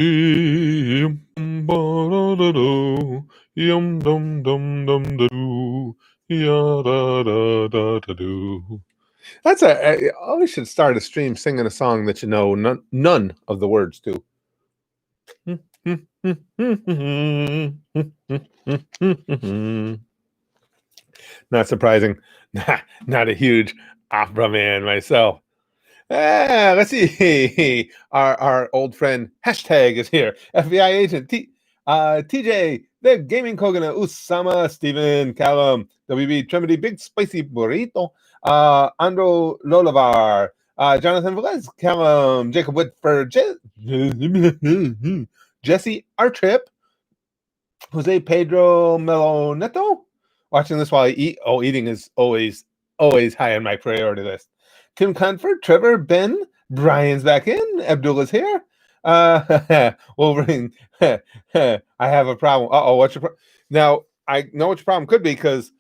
Yum, ba-da-da-do, yum, dum, dum, dum, da-doo, ya-da-da-da-da-doo. That's I always should start a stream singing a song that you know none of the words to. Not surprising. Not a huge opera man myself. Let's see. Our old friend hashtag is here. FBI agent TJ, the gaming Kogana, Usama, Steven, Callum, WB Tremedy, Big Spicy Burrito, Andro Lolavar, Jonathan Velez, Callum, Jacob Whitford, Jesse Artrip, Jose Pedro Meloneto. Watching this while I eat. Oh, eating is always high on my priority list. Tim Comfort, Trevor, Ben, Brian's back in. Abdullah's here. Wolverine. I have a problem. What's your problem? Now, I know what your problem could be because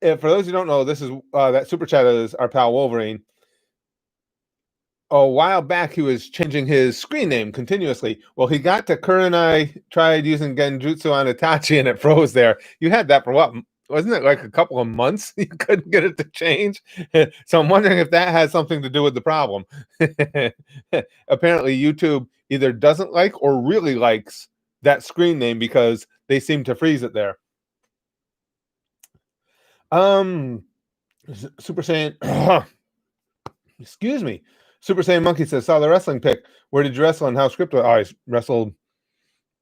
for those who don't know, this is that super chat is our pal Wolverine. A while back, he was changing his screen name continuously. Well, he got to Kurenai, tried using Genjutsu on Itachi, and it froze there. You had that for what? Wasn't it like a couple of months? You couldn't get it to change. So I'm wondering if that has something to do with the problem. Apparently, YouTube either doesn't like or really likes that screen name because they seem to freeze it there. Super Saiyan. Excuse me. Super Saiyan Monkey says, saw the wrestling pick. Where did you wrestle and how script was? Oh, I wrestled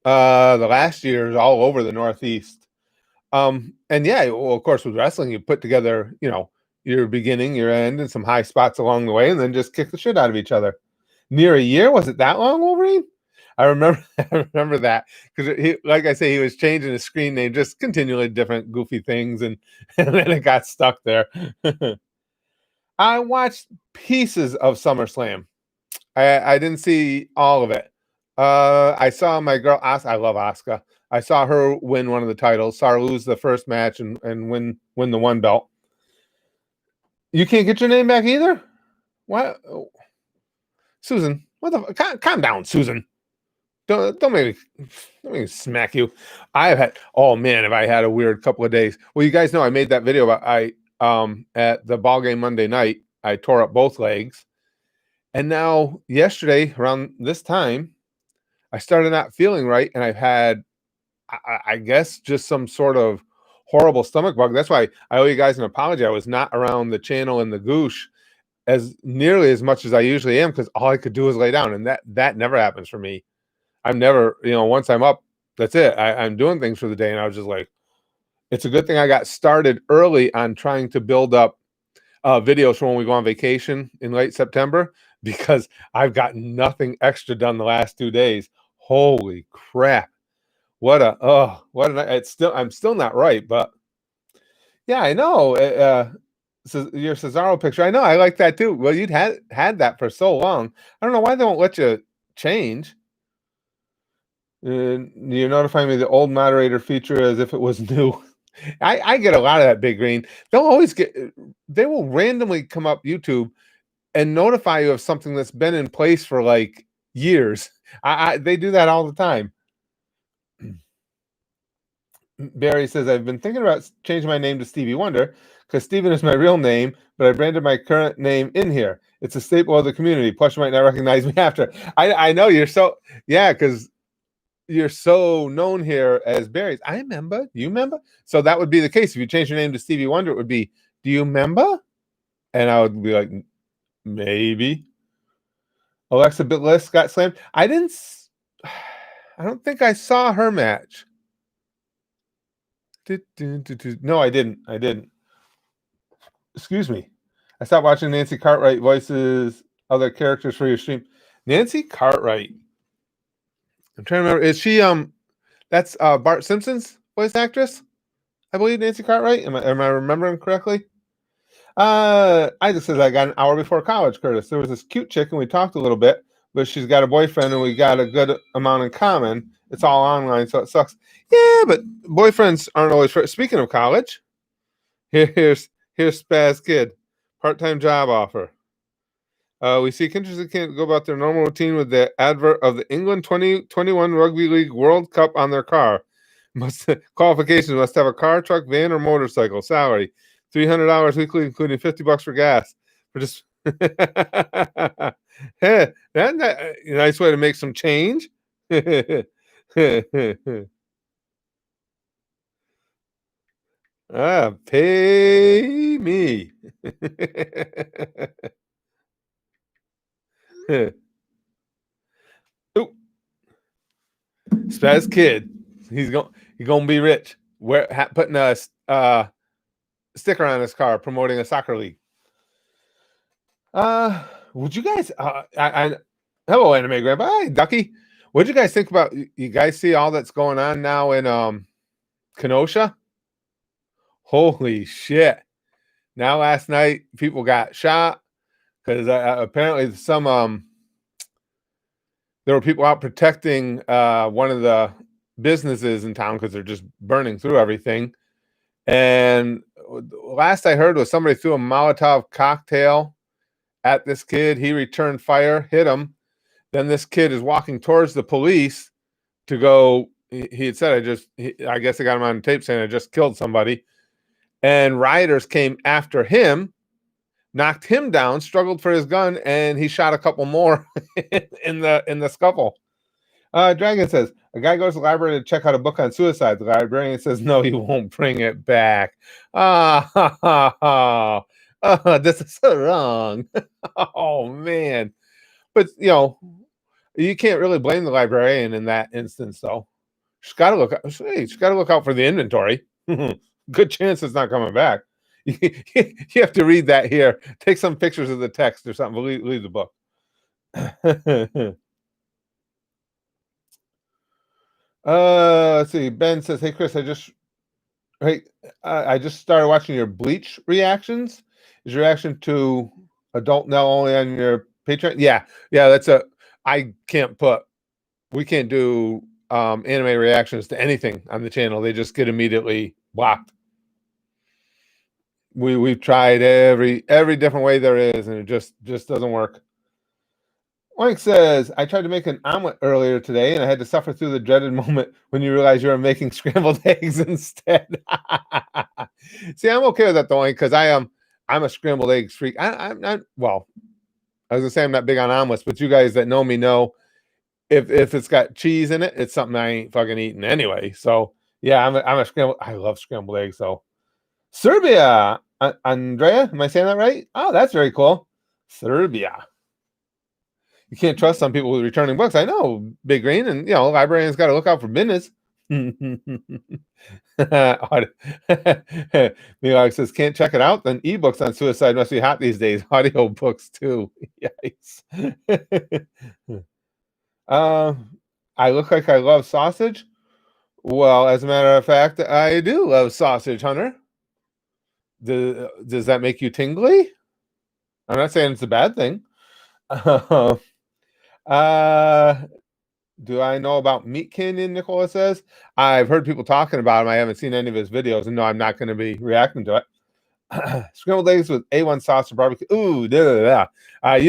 the last years all over the Northeast. And yeah, well, of course, with wrestling, you put together, your beginning, your end, and some high spots along the way, and then just kick the shit out of each other. Near a year? Was it that long, Wolverine? I remember that because he, like I say, he was changing his screen name, just continually different goofy things, and then it got stuck there. I watched pieces of SummerSlam. I didn't see all of it. I saw my girl Asuka. I love Asuka. I saw her win one of the titles. Saw her lose the first match and win the one belt. You can't get your name back either? What? Susan, what the? Calm down, Susan. Don't make me smack you. I've had. Oh man, have I had a weird couple of days. Well, you guys know I made that video about at the ball game Monday night. I tore up both legs. And now, yesterday, around this time, I started not feeling right, and I've had, I guess, just some sort of horrible stomach bug. That's why I owe you guys an apology. I was not around the channel and the goosh as nearly as much as I usually am because all I could do was lay down, and that never happens for me. I'm never, once I'm up, that's it. I'm doing things for the day, and I was just like, it's a good thing I got started early on trying to build up videos for when we go on vacation in late September because I've got nothing extra done the last 2 days. Holy crap. I'm still not right, but yeah, I know. Your Cesaro picture, I know, I like that too. Well, you'd had that for so long. I don't know why they won't let you change. You're notifying me the old moderator feature as if it was new. I get a lot of that, Big Green. They will randomly come up YouTube and notify you of something that's been in place for like years. They do that all the time. Barry says, I've been thinking about changing my name to Stevie Wonder because Steven is my real name, but I branded my current name in here. It's a staple of the community. Plus, you might not recognize me after. I know you're so, yeah, because you're so known here as Barry's. I remember. You remember? So that would be the case. If you change your name to Stevie Wonder, it would be, do you remember? And I would be like, maybe. Alexa Bliss got slammed. I don't think I saw her match. No, I didn't. Excuse me. I stopped watching Nancy Cartwright voices other characters for your stream. Nancy Cartwright. I'm trying to remember. Is she that's Bart Simpson's voice actress? I believe Nancy Cartwright. Am I remembering correctly? I just said I got an hour before college, Curtis. There was this cute chick and we talked a little bit, but she's got a boyfriend and we got a good amount in common. It's all online, so it sucks. Yeah, but boyfriends aren't always fair. Speaking of college, here's Spaz Kid, part-time job offer. We see Kindersley can't go about their normal routine with the advert of the England 2021 Rugby League World Cup on their car. Qualifications must have a car, truck, van, or motorcycle. Salary $300 weekly, including $50 for gas. For just hey, that a nice way to make some change. Pay me. Ooh, Spaz Kid. He's gonna be rich. Putting a sticker on his car promoting a soccer league. Would you guys? Hello, anime grandpa. Hi, Ducky. What'd you guys think about? You guys see all that's going on now in Kenosha? Holy shit! Now, last night, people got shot because apparently there were people out protecting one of the businesses in town because they're just burning through everything. And last I heard was somebody threw a Molotov cocktail at this kid. He returned fire, hit him. Then this kid is walking towards the police to go. He had said, I guess I got him on tape saying I just killed somebody. And rioters came after him, knocked him down, struggled for his gun, and he shot a couple more in the scuffle. Dragon says, a guy goes to the library to check out a book on suicide. The librarian says, no, he won't bring it back. This is so wrong. Oh, man. But, you can't really blame the librarian in that instance, though. She's got to look out for the inventory. Good chance it's not coming back. You have to read that here. Take some pictures of the text or something. Leave the book. Let's see. Ben says, "Hey Chris, I just started watching your Bleach reactions. Is your reaction to adult now only on your Patreon?" Yeah. That's we can't do anime reactions to anything on the channel. They just get immediately blocked. We've tried every different way there is, and it just doesn't work. Oink says, I tried to make an omelet earlier today, and I had to suffer through the dreaded moment when you realize you were making scrambled eggs instead. See, I'm okay with that, though, because I'm a scrambled eggs freak. I'm not, well, I was going to say I'm not big on omelets, but you guys that know me know if it's got cheese in it, it's something I ain't fucking eating anyway. So, yeah, I'm a scrambled, I love scrambled eggs, so. Serbia, Andrea, am I saying that right? Oh, that's very cool. Serbia. You can't trust some people with returning books. I know, Big Green, and librarians got to look out for business. Milog says, can't check it out. Then ebooks on suicide must be hot these days. Audio books too. Yikes. I look like I love sausage. Well, as a matter of fact, I do love sausage, Hunter. Does that make you tingly? I'm not saying it's a bad thing. Do I know about Meat Canyon? Nicola says, I've heard people talking about him. I haven't seen any of his videos, and no, I'm not going to be reacting to it. Scrambled eggs with A1 sauce or barbecue. Ooh, you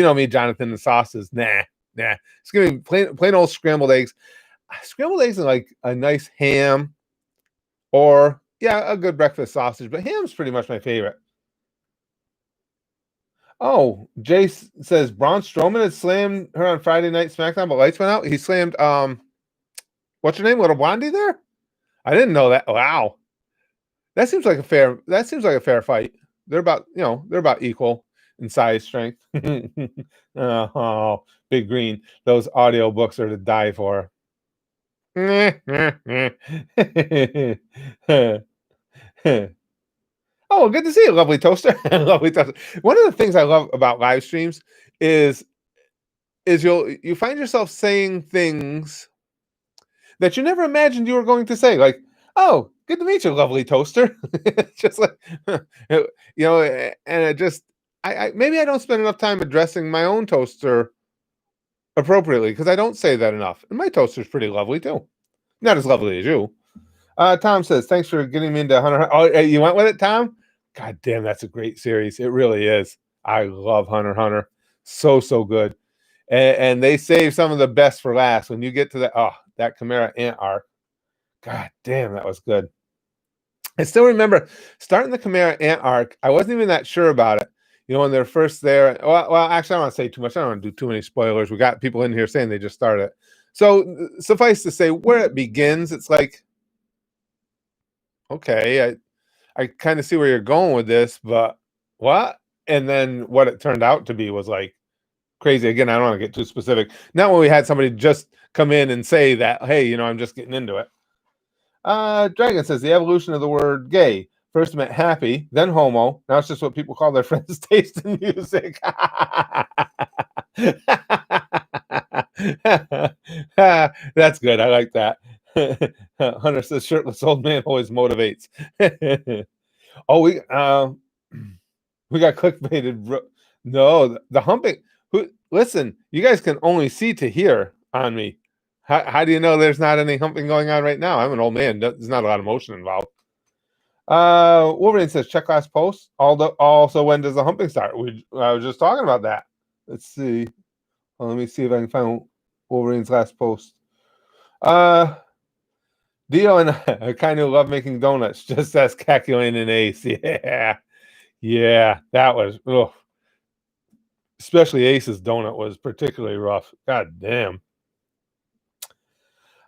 know me, Jonathan. The sauces, nah. It's gonna be plain old scrambled eggs. Scrambled eggs and like a nice ham, or a good breakfast sausage. But ham's pretty much my favorite. Oh, Jace says Braun Strowman had slammed her on Friday Night SmackDown, but lights went out. He slammed what's her name, Little Blondie there? I didn't know that. Wow. That seems like a fair fight. They're about equal in size, strength. Oh, Big Green. Those audio books are to die for. Oh, good to see you, lovely toaster. Lovely toaster. One of the things I love about live streams is you find yourself saying things that you never imagined you were going to say. Like, oh, good to meet you, lovely toaster. Just like, and it just, I maybe I don't spend enough time addressing my own toaster appropriately because I don't say that enough. And my toaster's pretty lovely too. Not as lovely as you. Tom says, thanks for getting me into Hunter. Oh, you went with it, Tom? God damn, that's a great series. It really is. I love Hunter x Hunter. So good. And they save some of the best for last. When you get to that Chimera Ant arc, god damn, that was good. I still remember starting the Chimera Ant arc. I wasn't even that sure about it. When they're first there. Well, actually, I don't want to say too much. I don't want to do too many spoilers. We got people in here saying they just started it. So suffice to say, where it begins, it's like, okay, I kind of see where you're going with this, but what? And then what it turned out to be was like crazy. Again, I don't want to get too specific. Not when we had somebody just come in and say that, hey, I'm just getting into it. Dragon says the evolution of the word gay. First meant happy, then homo. Now it's just what people call their friends' taste in music. That's good. I like that. Hunter says shirtless old man always motivates. Oh, we got clickbaited. No, the humping. Listen, you guys can only see to hear on me. How do you know there's not any humping going on right now? I'm an old man. There's not a lot of motion involved. Wolverine says check last post. Also, when does the humping start? I was just talking about that. Let's see. Well, let me see if I can find Wolverine's last post. Dio and I kind of love making donuts. Just ask Caculane and Ace. Yeah, that was. Ugh. Especially Ace's donut was particularly rough. God damn.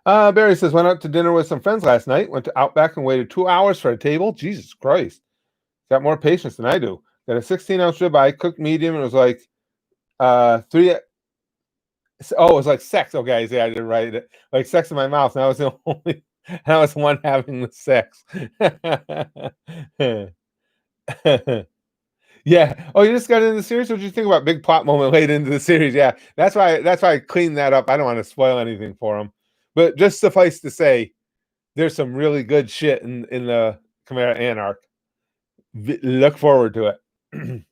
Barry says, went out to dinner with some friends last night. Went to Outback and waited 2 hours for a table. Jesus Christ. Got more patience than I do. Got a 16-ounce ribeye, cooked medium, and it was like 3. Oh, it was like sex. Oh, guys, yeah, I did write it. Like sex in my mouth. And I was the only. I was the one having the sex. Yeah. Oh, you just got into the series? What did you think about big plot moment late into the series? Yeah. That's why I cleaned that up. I don't want to spoil anything for them. But just suffice to say, there's some really good shit in the Chimera Ant arc. Look forward to it.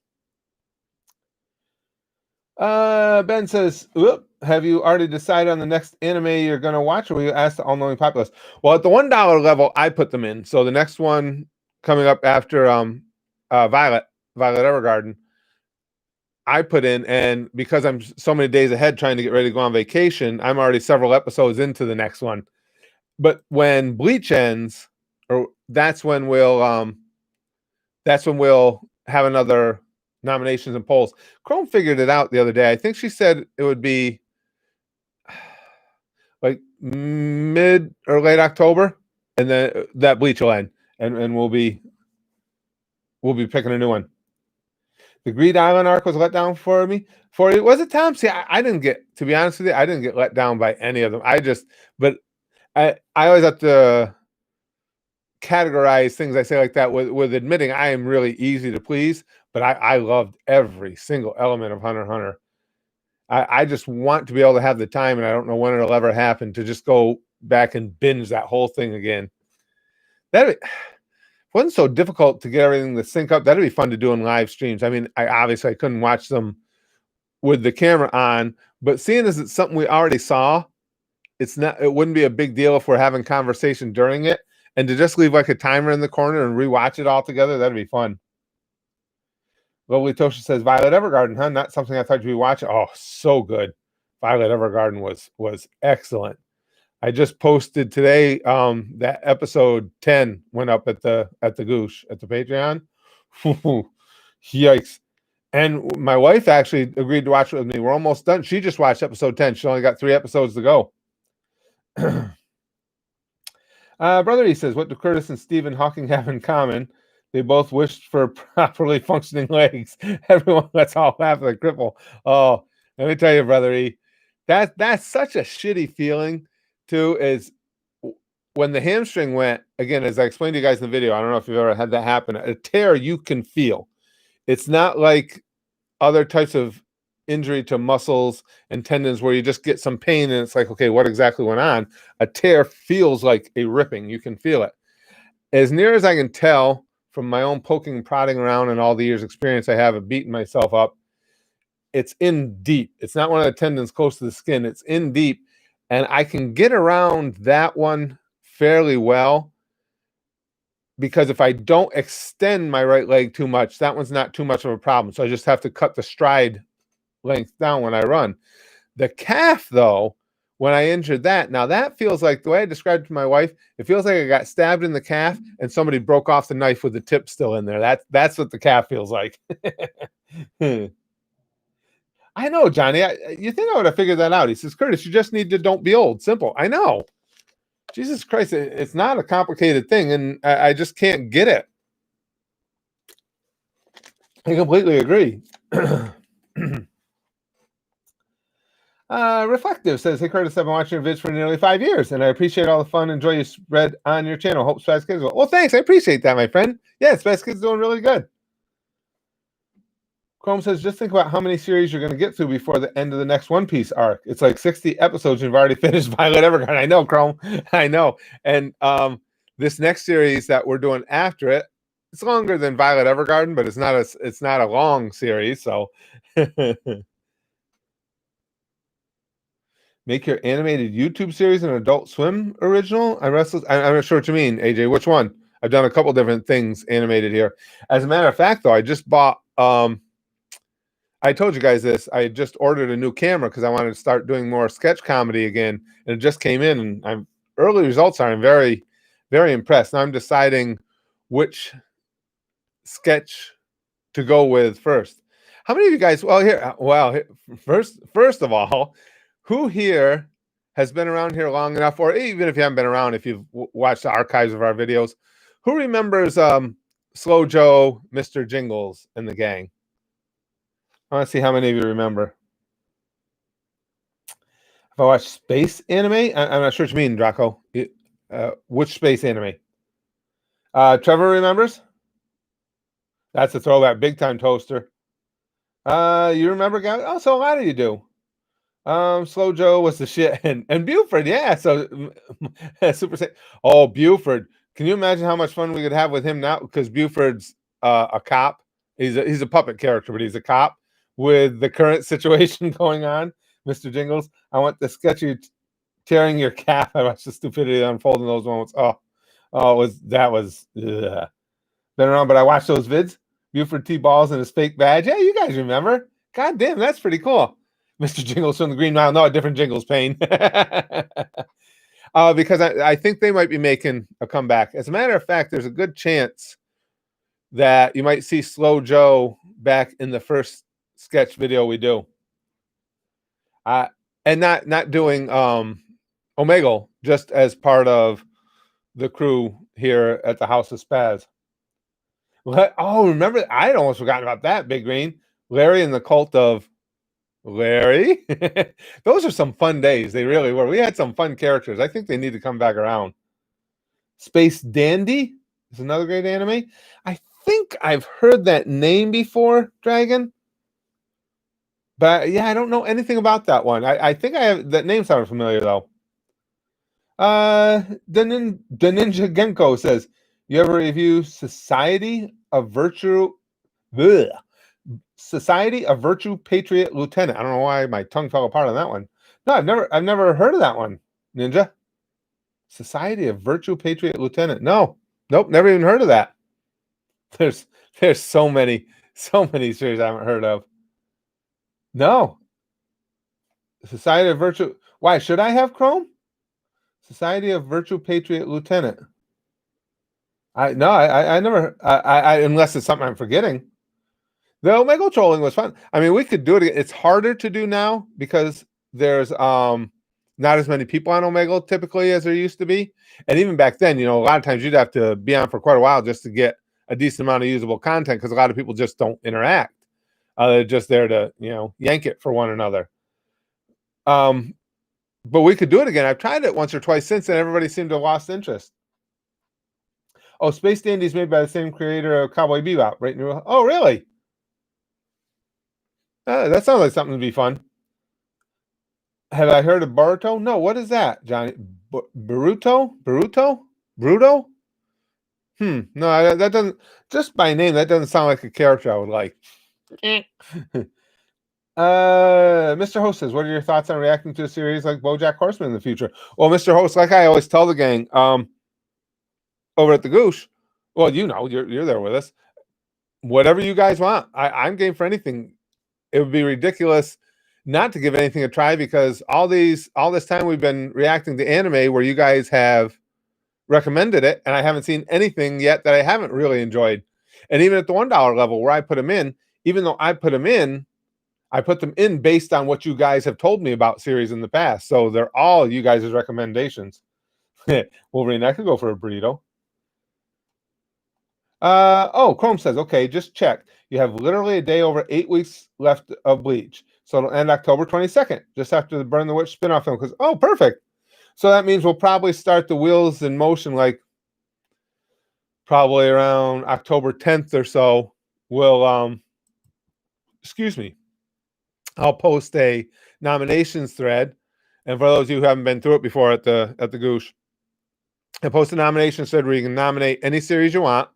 Ben says, have you already decided on the next anime you're going to watch, or will you ask the all-knowing populace? Well, at the $1 level, I put them in. So the next one coming up after Violet Evergarden, I put in, and because I'm so many days ahead trying to get ready to go on vacation, I'm already several episodes into the next one. But when Bleach ends, that's when we'll have another nominations and polls. Chrome figured it out the other day. I think she said it would be like mid or late October, and then that Bleach will end, and we'll be picking a new one. The Greed Island arc was let down for me. For you, was it, Tom? See, I didn't get, to be honest with you, I didn't get let down by any of them. I always have to categorize things I say like that with admitting I am really easy to please, but I loved every single element of Hunter x Hunter. I just want to be able to have the time, and I don't know when it'll ever happen, to just go back and binge that whole thing again. That wasn't so difficult to get everything to sync up. That'd be fun to do in live streams. I mean, I couldn't watch them with the camera on, but seeing as it's something we already saw, it wouldn't be a big deal if we're having conversation during it, and to just leave like a timer in the corner and rewatch it all together, that'd be fun. Lovely Tosha says, Violet Evergarden, huh? Not something I thought you'd be watching. Oh, so good. Violet Evergarden was excellent. I just posted today that episode 10 went up at the Goosh, at the Patreon. Yikes. And my wife actually agreed to watch it with me. We're almost done. She just watched episode 10. She only got 3 episodes to go. Brother E says, what do Curtis and Stephen Hawking have in common? They both wished for properly functioning legs. Everyone, let's all laugh at the cripple. Oh, let me tell you, Brother E, that's such a shitty feeling, too, is when the hamstring went, again, as I explained to you guys in the video, I don't know if you've ever had that happen, a tear you can feel. It's not like other types of injury to muscles and tendons where you just get some pain and it's like, okay, what exactly went on? A tear feels like a ripping. You can feel it. As near as I can tell from my own poking and prodding around and all the years experience I have of beating myself up, it's in deep. It's not one of the tendons close to the skin. It's in deep. And I can get around that one fairly well, because if I don't extend my right leg too much, that one's not too much of a problem. So I just have to cut the stride length down when I run. The calf, though, when I injured that, now that feels like, the way I described it to my wife, it feels like I got stabbed in the calf and somebody broke off the knife with the tip still in there. That's what the calf feels like. I know, Johnny. You think I would have figured that out? He says, Curtis, you just need to don't be old. Simple. I know. Jesus Christ, it's not a complicated thing, and I just can't get it. I completely agree. Reflective says, hey, Curtis, I've been watching your vids for nearly 5 years, and I appreciate all the fun and joy you spread on your channel. Hope Spaz Kids well. Well, thanks. I appreciate that, my friend. Yeah, Spaz Kids doing really good. Chrome says, just think about how many series you're going to get through before the end of the next One Piece arc. It's like 60 episodes. You've already finished Violet Evergarden. I know, Chrome. I know. And this next series that we're doing after it, it's longer than Violet Evergarden, but it's not a long series. So make your animated YouTube series an Adult Swim original. I'm not sure what you mean, AJ. Which one? I've done a couple different things animated here. As a matter of fact, though, I just bought. I told you guys this. I just ordered a new camera because I wanted to start doing more sketch comedy again, and it just came in. And early results are I'm very, very impressed. Now I'm deciding which sketch to go with first. How many of you guys? First of all, who here has been around here long enough, or even if you haven't been around, if you've watched the archives of our videos, who remembers Slow Joe, Mr. Jingles, and the gang? I want to see how many of you remember. If I watch space anime, I'm not sure what you mean, Draco. Which space anime? Trevor remembers? That's a throwback, big time toaster. You remember, guys? Oh, so a lot of you do. Slow Joe was the shit, and Buford, yeah. So Super Saiyan. Oh, Buford. Can you imagine how much fun we could have with him now? Because Buford's a cop. He's a puppet character, but he's a cop. With the current situation going on, Mr. Jingles, I want the sketchy tearing your calf. I watched the stupidity unfold in those moments. That was been around, but I watched those vids. Buford T Balls and his fake badge. Yeah, you guys remember? God damn, that's pretty cool. Mr. Jingles from the Green Mile. No, a different Jingles Pain. Because I think they might be making a comeback. As a matter of fact, there's a good chance that you might see Slow Joe back in the first sketch video we do. And not doing Omegle, just as part of the crew here at the House of Spaz. Remember, I'd almost forgotten about that, Big Green. Larry and the Cult of Larry. Those are some fun days. They really were. We had some fun characters. I think they need to come back around. Space Dandy is another great anime. I think I've heard that name before, Dragon. But yeah, I don't know anything about that one. I think I have that name sounded familiar though. The Ninja Genko says, you ever review Society of Virtue? Bleh. Society of Virtue Patriot Lieutenant. I don't know why my tongue fell apart on that one. No, I've never heard of that one, Ninja. Society of Virtue Patriot Lieutenant. Nope, never even heard of that. There's so many series I haven't heard of. No. Society of Virtue. Why should I have Chrome? Society of Virtue Patriot Lieutenant. I never. Unless it's something I'm forgetting. The Omegle trolling was fun. I mean, we could do it. It's harder to do now because there's not as many people on Omegle typically as there used to be. And even back then, a lot of times you'd have to be on for quite a while just to get a decent amount of usable content because a lot of people just don't interact. They're just there to, yank it for one another. But we could do it again. I've tried it once or twice since, and everybody seemed to have lost interest. Oh, Space Dandy is made by the same creator of Cowboy Bebop, right? Oh, really? That sounds like something to be fun. Have I heard of Boruto? No, what is that, Johnny? Boruto? Bruto? No, that doesn't. Just by name, that doesn't sound like a character I would like. Mr. Host says, what are your thoughts on reacting to a series like BoJack Horseman in the future? Well, Mr. Host, like I always tell the gang, over at the Goosh, well, you're there with us. Whatever you guys want, I'm game for anything. it would be ridiculous not to give anything a try, because all this time we've been reacting to anime where you guys have recommended it, and I haven't seen anything yet that I haven't really enjoyed. And even at the $1 level where I put them in, even though I put them in based on what you guys have told me about series in the past. So they're all you guys' recommendations. Wolverine, I could go for a burrito. Chrome says, okay, just check. You have literally a day over 8 weeks left of Bleach. So it'll end October 22nd, just after the Burn the Witch spinoff film. Because, oh, perfect. So that means we'll probably start the wheels in motion, like probably around October 10th or so. We'll, excuse me, I'll post a nominations thread. And for those of you who haven't been through it before at the Goosh, I post a nominations thread where you can nominate any series you want.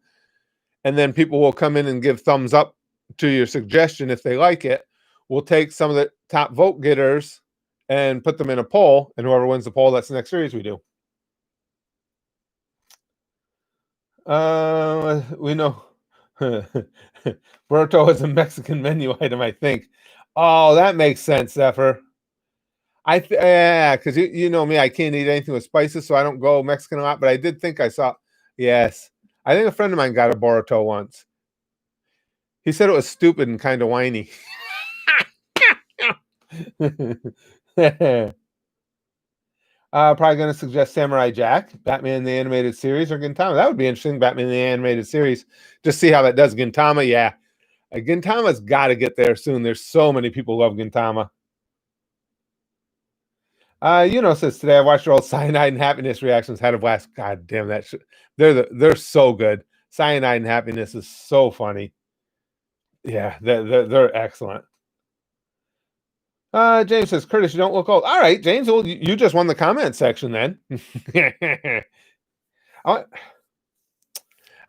And then people will come in and give thumbs up to your suggestion if they like it. We'll take some of the top vote getters and put them in a poll, and whoever wins the poll, that's the next series we do. We know Burrito is a Mexican menu item, I think. Oh, that makes sense, Zephyr. Yeah, because you know me, I can't eat anything with spices, so I don't go Mexican a lot. But I did think I saw. Yes, I think a friend of mine got a burrito once. He said it was stupid and kind of whiny. Probably going to suggest Samurai Jack, Batman the Animated Series, or Gintama. That would be interesting, Batman the Animated Series. Just see how that does. Gintama, yeah. Gintama's got to get there soon. There's so many people who love Gintama. Says, today I watched your old Cyanide and Happiness reactions. Had a blast. God damn that shit. They're so good. Cyanide and Happiness is so funny. Yeah, they're excellent. James says, Curtis, you don't look old. All right, James, well, you just won the comment section then. I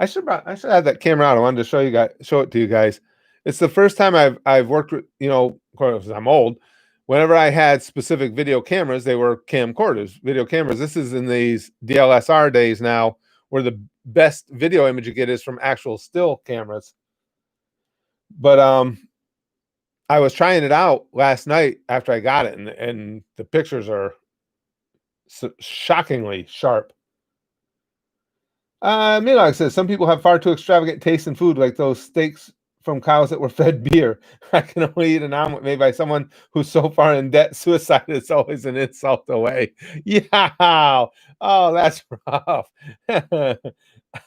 should have that camera out. I wanted to show it to you guys. It's the first time I've worked with, of course, I'm old. Whenever I had specific video cameras, they were camcorders, video cameras. This is in these DLSR days now, where the best video image you get is from actual still cameras. But I was trying it out last night after I got it, and the pictures are shockingly sharp. Milag says, some people have far too extravagant taste in food, like those steaks from cows that were fed beer. I can only eat an omelet made by someone who's so far in debt, suicide is always an insult away. Yeah. Oh, that's rough.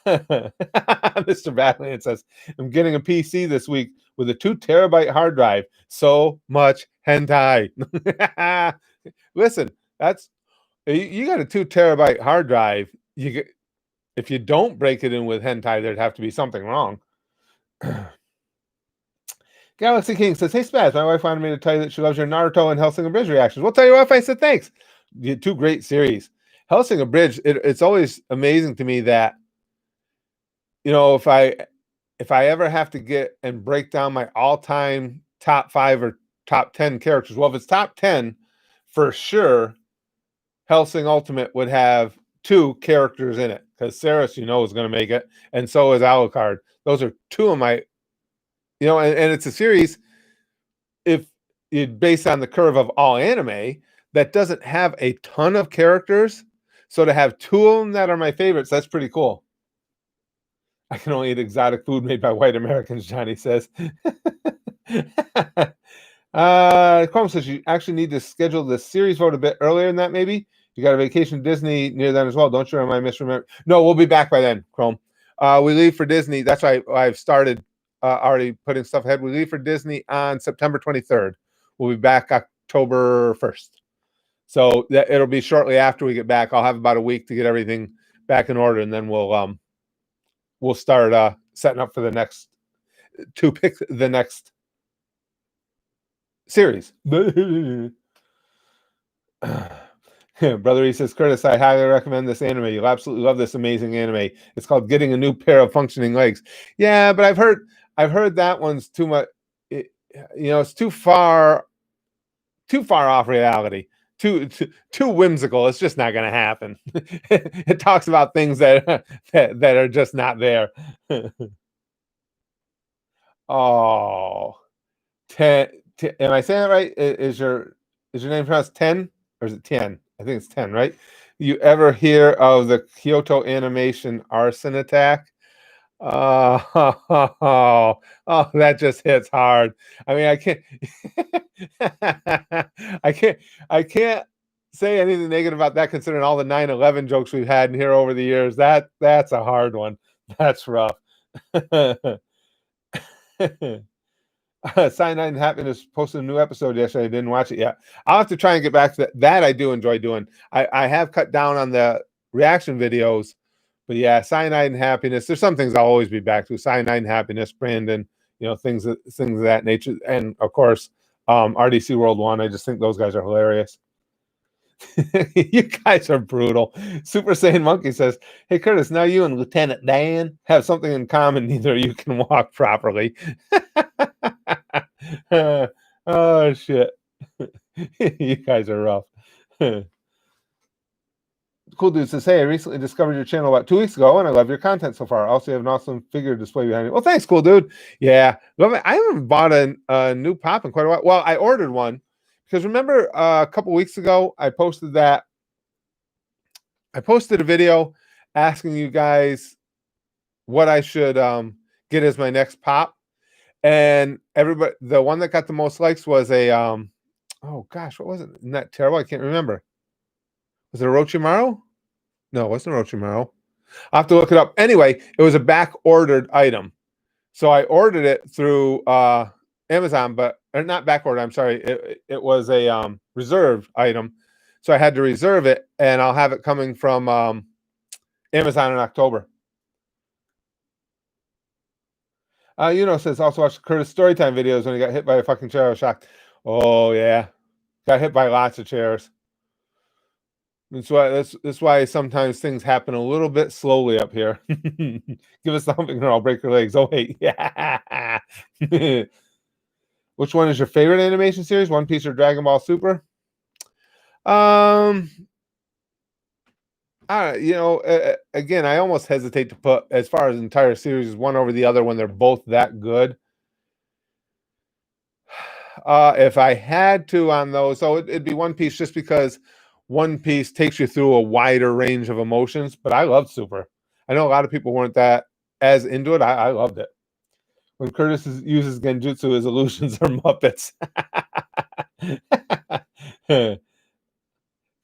Mr. Batman says, I'm getting a PC this week with a 2 terabyte hard drive. So much hentai. Listen, you got a 2 terabyte hard drive. If you don't break it in with hentai, there'd have to be something wrong. Galaxy King says, hey, Spaz, my wife wanted me to tell you that she loves your Naruto and Hellsinger Bridge reactions. We'll tell you what, I said thanks. 2 great series. Hellsinger Bridge, it's always amazing to me that, if I ever have to get and break down my all-time top 5 or top 10 characters, well, if it's top 10, for sure, Hellsing Ultimate would have 2 characters in it, because Ceres, is going to make it, and so is Alucard. Those are 2 of my, and it's a series, if it based on the curve of all anime, that doesn't have a ton of characters. So to have 2 of them that are my favorites, that's pretty cool. I can only eat exotic food made by white Americans, Johnny says. Chrome says you actually need to schedule the series vote a bit earlier than that, maybe. You got a vacation Disney near then as well, don't you? Or am I misremembering? No, we'll be back by then, Chrome. We leave for Disney. That's why I've started already putting stuff ahead. We leave for Disney on September 23rd. We'll be back October 1st. So it'll be shortly after we get back. I'll have about a week to get everything back in order, and then we'll start setting up for the next to pick the next series. Brother, he says, Curtis, I highly recommend this anime. You'll absolutely love this amazing anime. It's called Getting a New Pair of Functioning Legs. Yeah, but I've heard that one's too much. It's too far off reality. Too whimsical. It's just not going to happen. It talks about things that are just not there. Oh, Am I saying that right? Is your name pronounced Ten or is it Tien? I think it's Ten, right? You ever hear of the Kyoto animation arson attack? Oh, that just hits hard. I mean, I can't, I can't, I can't say anything negative about that, considering all the 9/11 jokes we've had in here over the years. That's a hard one. That's rough. Cyanide and Happiness posted a new episode yesterday. I didn't watch it yet. I'll have to try and get back to that. That I do enjoy doing. I have cut down on the reaction videos, but yeah, Cyanide and Happiness. There's some things I'll always be back to. Cyanide and Happiness, Brandon, things of that nature. And of course, RDC World One. I just think those guys are hilarious. You guys are brutal. Super Saiyan Monkey says, "Hey Curtis, now you and Lieutenant Dan have something in common. Neither of you can walk properly." Oh shit. You guys are rough. Cool Dude says, "Hey, I recently discovered your channel about 2 weeks ago, and I love your content so far. Also, you have an awesome figure display behind you." Well, thanks, Cool Dude. Yeah, love it. I haven't bought a new pop in quite a while. Well, I ordered one because remember a couple weeks ago I posted a video asking you guys what I should get as my next pop, and everybody, the one that got the most likes was a oh gosh, what was it? Isn't that terrible? I can't remember. Was it a Orochimaru? No, it wasn't Orochimaru. I'll have to look it up. Anyway, it was a back ordered item. So I ordered it through Amazon, but or not back order. I'm sorry. It was a reserved item. So I had to reserve it, and I'll have it coming from Amazon in October. Says also watch Curtis Storytime videos when he got hit by a fucking chair. I was shocked. Oh yeah. Got hit by lots of chairs. That's why sometimes things happen a little bit slowly up here. Give us something or I'll break your legs. Oh wait, yeah. Which one is your favorite animation series? One Piece or Dragon Ball Super? Again, I almost hesitate to put, as far as entire series, one over the other when they're both that good. If I had to on those, so it'd be One Piece, just because One Piece takes you through a wider range of emotions. But I loved Super. I know a lot of people weren't that as into it. I loved it. When Curtis uses Genjutsu, his illusions are Muppets.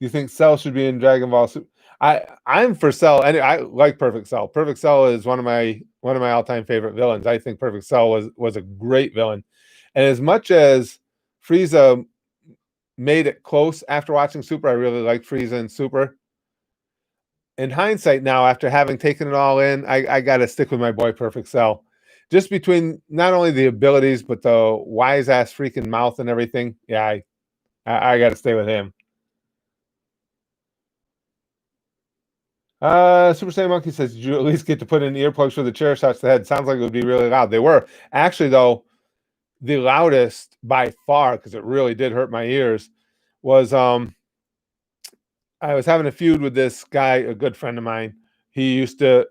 You think Cell should be in Dragon Ball Super? I'm for Cell. And I like Perfect Cell. Perfect Cell is one of my all-time favorite villains. I think Perfect Cell was a great villain. And as much as Frieza made it close after watching Super, I really liked Frieza and Super. In hindsight now, after having taken it all in, I got to stick with my boy Perfect Cell. Just between not only the abilities, but the wise-ass freaking mouth and everything. Yeah, I got to stay with him. Super Saiyan Monkey says, "Did you at least get to put in earplugs for the chair shots to the head? Sounds like it would be really loud." They were. Actually, though, the loudest by far, because it really did hurt my ears, was I was having a feud with this guy, a good friend of mine. He used to,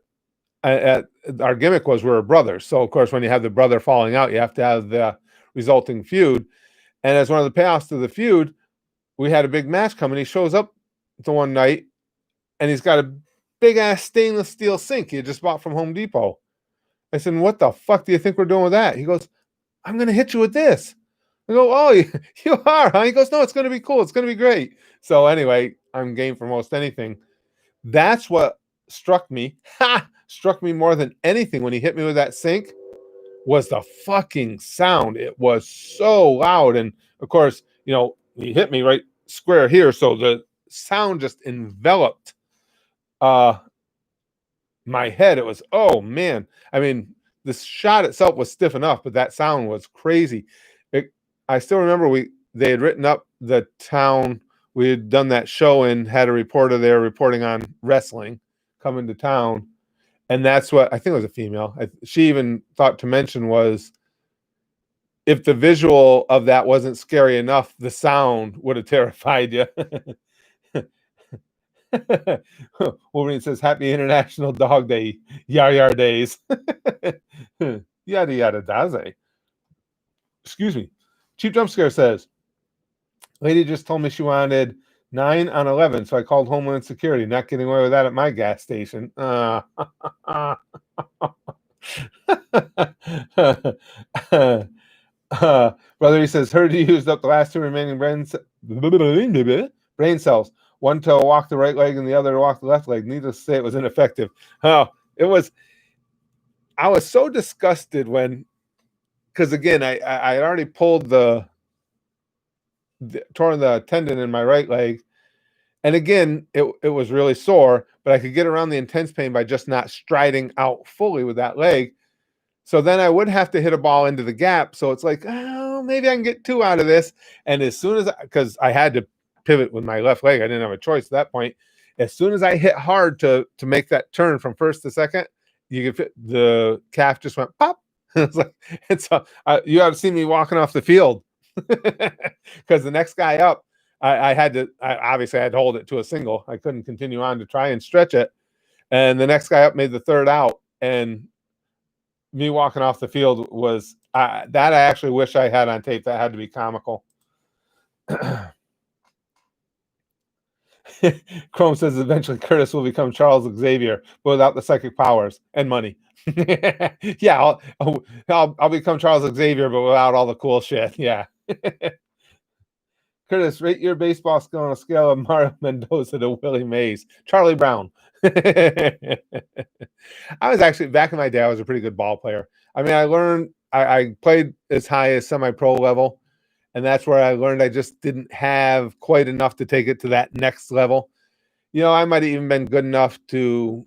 our gimmick was we were brothers. So, of course, when you have the brother falling out, you have to have the resulting feud. And as one of the payoffs to the feud, we had a big match coming. He shows up the one night, and he's got a big-ass stainless steel sink he had just bought from Home Depot. I said, "What the fuck do you think we're doing with that?" He goes, "I'm going to hit you with this." I go, "Oh, you are, huh?" He goes, "No, it's going to be cool. It's going to be great." So anyway, I'm game for most anything. That's what struck me more than anything when he hit me with that sink, was the fucking sound. It was so loud. And of course, he hit me right square here. So the sound just enveloped my head. It was, oh man. I mean, the shot itself was stiff enough, but that sound was crazy. I still remember they had written up the town. We had done that show and had a reporter there reporting on wrestling coming to town. And that's what I think it was a female. She even thought to mention was, if the visual of that wasn't scary enough, the sound would have terrified you. Wolverine says, "Happy International Dog Day, yar days." Yada yada daze. Excuse me. Cheap Jump Scare says, lady just told me she wanted 9 on 11, so I called Homeland Security. Not getting away with that at my gas station. Brother, he says, heard you used up the last 2 remaining brain cells. One to walk the right leg and the other to walk the left leg. Needless to say, it was ineffective. Oh, it was. I was so disgusted when, because again, I had already pulled torn the tendon in my right leg. And again, it was really sore, but I could get around the intense pain by just not striding out fully with that leg. So then I would have to hit a ball into the gap. So it's like, oh, maybe I can get 2 out of this. And as soon as, because I had to pivot with my left leg, I didn't have a choice at that point. As soon as I hit hard to make that turn from first to second, you could fit, the calf just went pop. It's like, you have seen me walking off the field because the next guy up, I obviously had to hold it to a single. I couldn't continue on to try and stretch it. And the next guy up made the 3rd out. And me walking off the field was that I actually wish I had on tape. That had to be comical. Chrome says eventually Curtis will become Charles Xavier, but without the psychic powers and money. Yeah, I'll become Charles Xavier, but without all the cool shit. Yeah. Curtis, rate your baseball skill on a scale of Mario Mendoza to Willie Mays. Charlie Brown. I was actually, back in my day, I was a pretty good ball player. I mean, I played as high as semi-pro level, and that's where I learned I just didn't have quite enough to take it to that next level. I might have even been good enough to,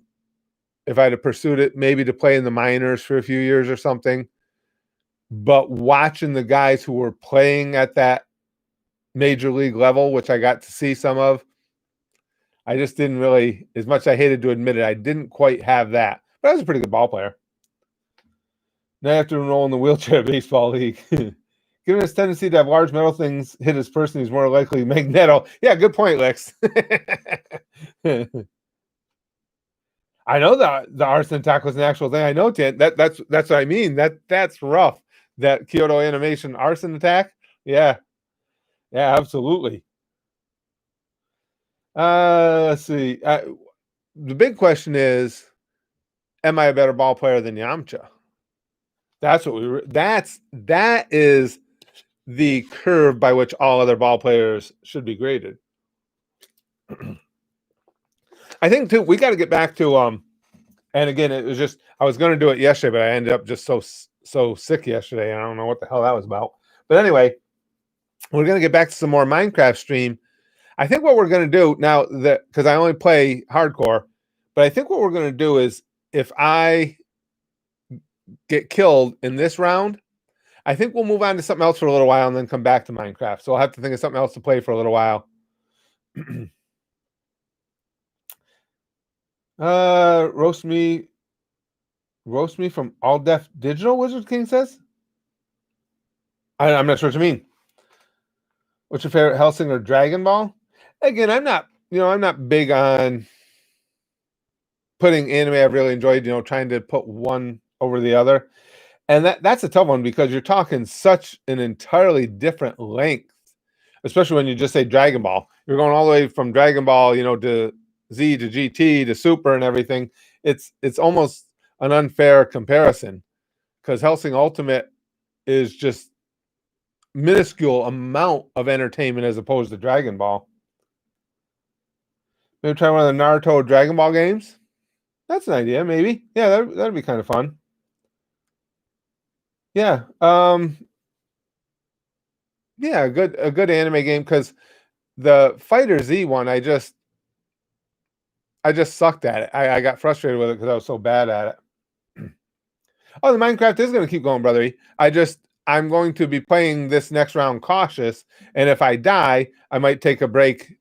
if I'd have pursued it, maybe to play in the minors for a few years or something. But watching the guys who were playing at that major league level, which I got to see some of, I just didn't really, as much as I hated to admit it, I didn't quite have that. But I was a pretty good ball player. Now I have to enroll in the wheelchair baseball league. Given his tendency to have large metal things hit his person, he's more likely Magneto. Yeah, good point, Lex. I know that the arson attack was an actual thing. I know, Ted. That's what I mean. That's rough. That Kyoto Animation arson attack. Yeah, absolutely. Let's see. The big question is, am I a better ball player than Yamcha? That's what that is the curve by which all other ball players should be graded. I think too, we got to get back to and again, it was just, I was going to do it yesterday, but I ended up just so sick yesterday. I don't know what the hell that was about. But anyway, we're going to get back to some more Minecraft stream. I think what we're going to do now, that because I only play hardcore, but I think what we're going to do is, if I get killed in this round, I think we'll move on to something else for a little while and then come back to Minecraft. So I'll have to think of something else to play for a little while. Roast me from All Def Digital, Wizard King says. I'm not sure what you mean. What's your favorite Hellsing or Dragon Ball? Again, I'm not big on putting anime I've really enjoyed, trying to put one over the other. And that's a tough one because you're talking such an entirely different length, especially when you just say Dragon Ball. You're going all the way from Dragon Ball, to Z to GT to Super and everything. It's almost an unfair comparison because Hellsing Ultimate is just minuscule amount of entertainment as opposed to Dragon Ball. Maybe try one of the Naruto Dragon Ball games. That's an idea, maybe. Yeah, that'd be kind of fun. Yeah. Yeah, a good anime game, because the Fighter Z one, I just sucked at it. I got frustrated with it because I was so bad at it. Oh, the Minecraft is going to keep going, brother. I'm going to be playing this next round cautious, and if I die, I might take a break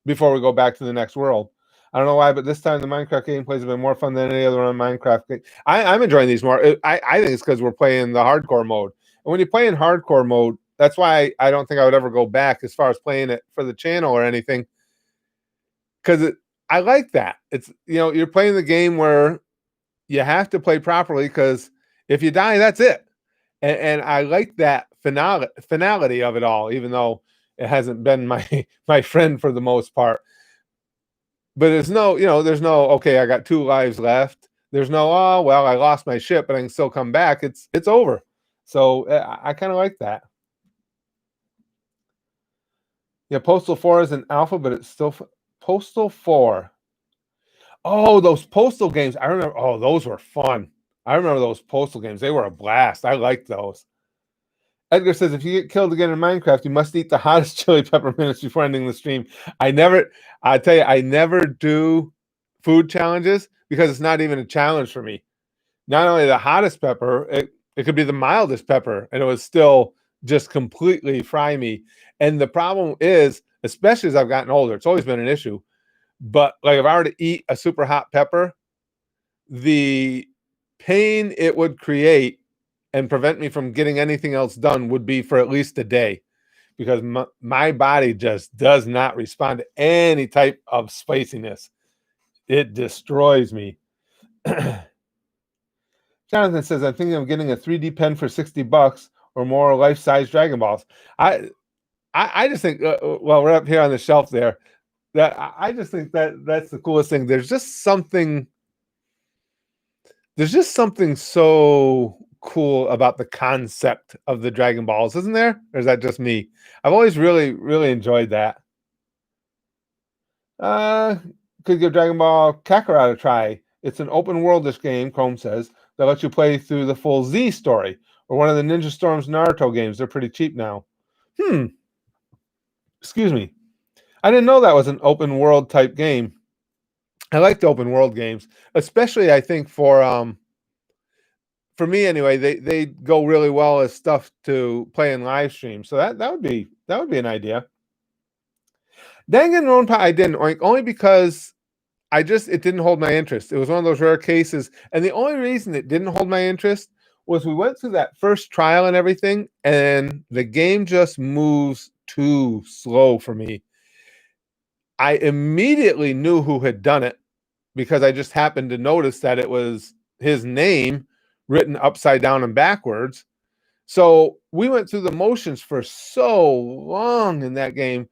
before we go back to the next world. I don't know why, but this time the Minecraft gameplays have been more fun than any other on Minecraft game. I'm enjoying these more. I think it's because we're playing the hardcore mode. And when you play in hardcore mode, that's why I don't think I would ever go back as far as playing it for the channel or anything. Because I like that. It's, you're playing the game where you have to play properly, because if you die, that's it. And I like that finality of it all, even though it hasn't been my friend for the most part. But there's no, there's no, okay, I got 2 lives left. There's no, oh well, I lost my ship, but I can still come back. It's over. So I kind of like that. Yeah, Postal 4 is an alpha, but it's still Postal 4. Oh, those Postal games. I remember. Oh, those were fun. I remember those Postal games. They were a blast. I liked those. Edgar says, if you get killed again in Minecraft, you must eat the hottest chili pepper minutes before ending the stream. I tell you, I never do food challenges because it's not even a challenge for me. Not only the hottest pepper, it could be the mildest pepper, and it would still just completely fry me. And the problem is, especially as I've gotten older, it's always been an issue. But like if I were to eat a super hot pepper, the pain it would create and prevent me from getting anything else done would be for at least a day, because my body just does not respond to any type of spiciness. It destroys me. Jonathan says, I'm thinking of getting a 3D pen for $60 or more life-size Dragon Balls. I just think, well, we're up here on the shelf there. That I just think that's the coolest thing. There's just something so cool about the concept of the Dragon Balls, isn't there? Or is that just me? I've always really, really enjoyed that. Could give Dragon Ball Kakarot a try. It's an open worldish game, Chrome says, that lets you play through the full Z story, or one of the Ninja Storm's Naruto games. They're pretty cheap now. Excuse me. I didn't know that was an open world type game. I like the open world games, especially I think for me anyway. They go really well as stuff to play in live stream. So that would be an idea. Danganronpa I didn't, only because it didn't hold my interest. It was one of those rare cases, and the only reason it didn't hold my interest was we went through that first trial and everything, and the game just moves too slow for me. I immediately knew who had done it because I just happened to notice that it was his name written upside down and backwards. So we went through the motions for so long in that game,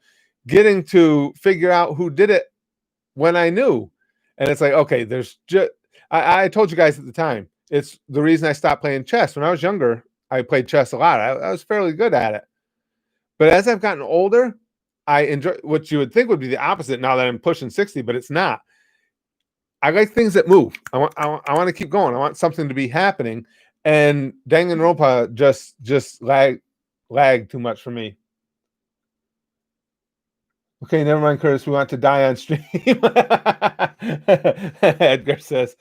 getting to figure out who did it when I knew. And it's like, okay, there's just, I told you guys at the time, it's the reason I stopped playing chess. When I was younger, I played chess a lot. I was fairly good at it. But as I've gotten older, I enjoy what you would think would be the opposite now that I'm pushing 60, but it's not. I like things that move. I want to keep going. I want something to be happening. And Danganronpa just lagged too much for me. Okay, never mind, Curtis. We want to die on stream. Edgar says,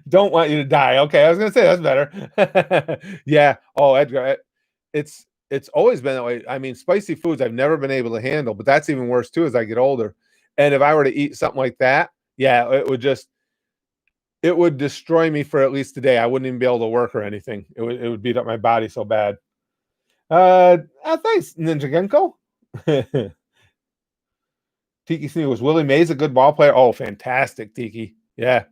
don't want you to die. Okay, I was going to say that's better. Yeah. Oh, Edgar, it's always been that way. I mean, spicy foods I've never been able to handle, but that's even worse too as I get older. And if I were to eat something like that, yeah, it would destroy me for at least a day. I wouldn't even be able to work or anything. It would beat up my body so bad. Thanks, Ninja Genko. Tiki Snee, was Willie Mays a good ball player? Oh, fantastic, Tiki. Yeah.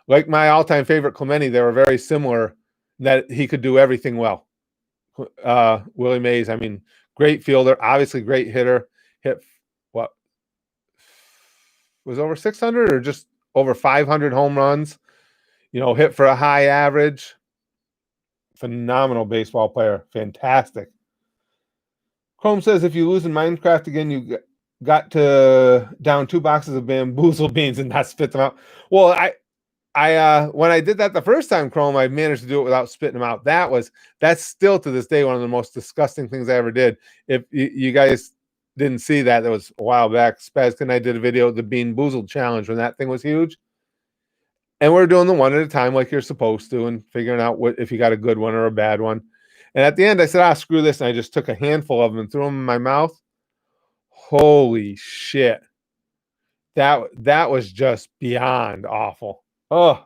Like my all-time favorite Clemente, they were very similar, that he could do everything well. Willie Mays, I mean, great fielder, obviously great hitter. Hit what was over 600 or just over 500 home runs. Hit for a high average. Phenomenal baseball player. Fantastic. Chrome says, if you lose in Minecraft again, you got to down 2 boxes of bamboozle beans and not spit them out. Well, I when I did that the first time, Chrome, I managed to do it without spitting them out. That's still to this day one of the most disgusting things I ever did. If you guys didn't see that, that was a while back. Spazk and I did a video, the Bean Boozled Challenge, when that thing was huge. And we're doing the one at a time like you're supposed to, and figuring out if you got a good one or a bad one. And at the end, I said, screw this. And I just took a handful of them and threw them in my mouth. Holy shit. That was just beyond awful. Oh.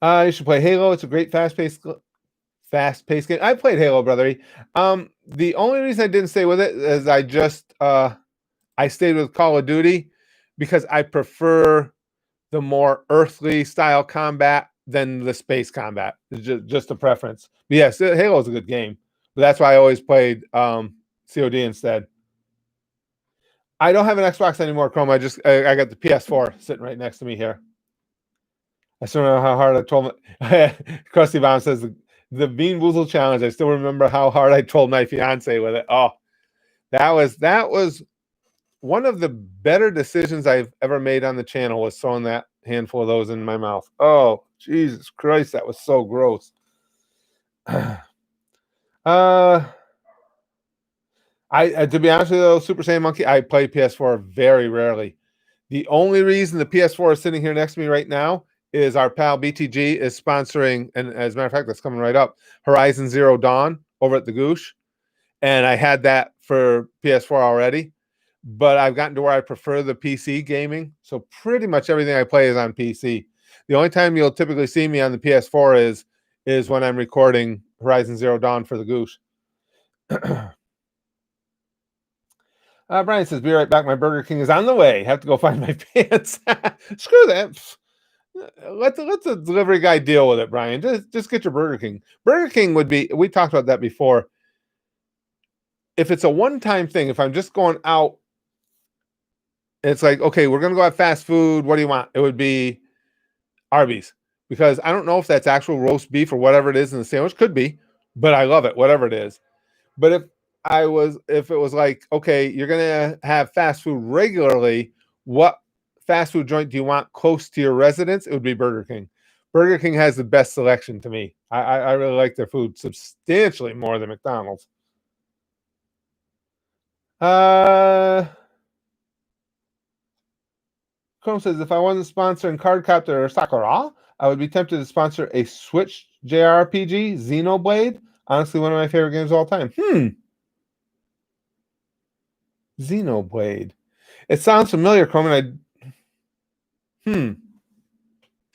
You should play Halo. It's a great fast-paced game. I played Halo, brother. The only reason I didn't stay with it is I stayed with Call of Duty because I prefer the more earthly style combat than the space combat. It's just a preference. But yes, Halo is a good game. But that's why I always played COD instead. I don't have an Xbox anymore, Chrome. I got the PS4 sitting right next to me here. I still remember how hard I told my Krusty Bomb says the Bean Boozle challenge. I still remember how hard I told my fiance with it. Oh, that was one of the better decisions I've ever made on the channel, was throwing that handful of those in my mouth. Oh, Jesus Christ, that was so gross. I to be honest with you, Super Saiyan Monkey, I play PS4 very rarely. The only reason the PS4 is sitting here next to me right now is our pal BTG is sponsoring, and as a matter of fact, that's coming right up, Horizon Zero Dawn over at the Goosh. And I had that for PS4 already, but I've gotten to where I prefer the PC gaming. So pretty much everything I play is on PC. The only time you'll typically see me on the PS4 is when I'm recording Horizon Zero Dawn for the Goosh. Brian says, be right back. My Burger King is on the way. Have to go find my pants. Screw that. Let the delivery guy deal with it, Brian. Just get your Burger King. Burger King would be, we talked about that before. If it's a one-time thing, if I'm just going out, it's like, okay, we're going to go have fast food. What do you want? It would be Arby's, because I don't know if that's actual roast beef or whatever it is in the sandwich. Could be, but I love it, whatever it is. But if it was like, okay, you're going to have fast food regularly, what fast food joint do you want close to your residence? It would be Burger King. Burger King has the best selection to me. I really like their food substantially more than McDonald's. Chrome says, if I wasn't sponsoring Cardcaptor or Sakura, I would be tempted to sponsor a Switch JRPG, Xenoblade. Honestly, one of my favorite games of all time. Xenoblade. It sounds familiar, Chrome, and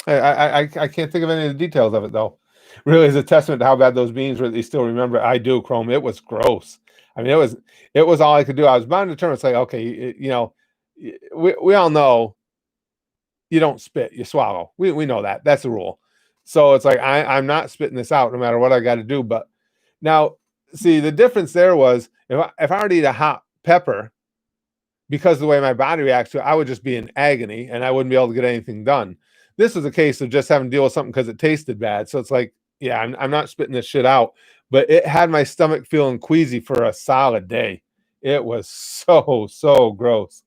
I can't think of any of the details of it, though. Really is a testament to how bad those beans were that you still remember. I do, Chrome. It was gross. I mean, it was all I could do. I was bound to turn. It's like, okay, we all know you don't spit, you swallow. We know that. That's the rule. So it's like, I'm not spitting this out no matter what I got to do. But now, see, the difference there was if I were to eat a hot pepper, because of the way my body reacts to it, I would just be in agony and I wouldn't be able to get anything done. This was a case of just having to deal with something because it tasted bad. So it's like, yeah, I'm not spitting this shit out. But it had my stomach feeling queasy for a solid day. It was so gross.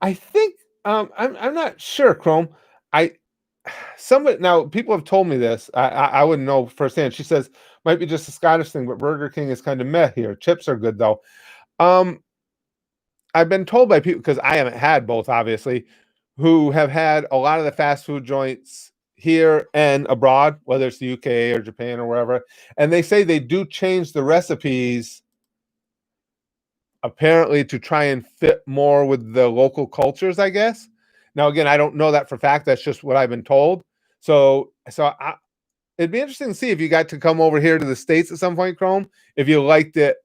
I think I'm not sure, Chrome. Now people have told me this. I wouldn't know firsthand. She says might be just a Scottish thing, but Burger King is kind of meh here. Chips are good though. I've been told by people, because I haven't had both, obviously, who have had a lot of the fast food joints here and abroad, whether it's the UK or Japan or wherever, and they say they do change the recipes apparently to try and fit more with the local cultures, I guess. Now, again, I don't know that for a fact. That's just what I've been told. So it'd be interesting to see if you got to come over here to the States at some point, Chrome, if you liked it,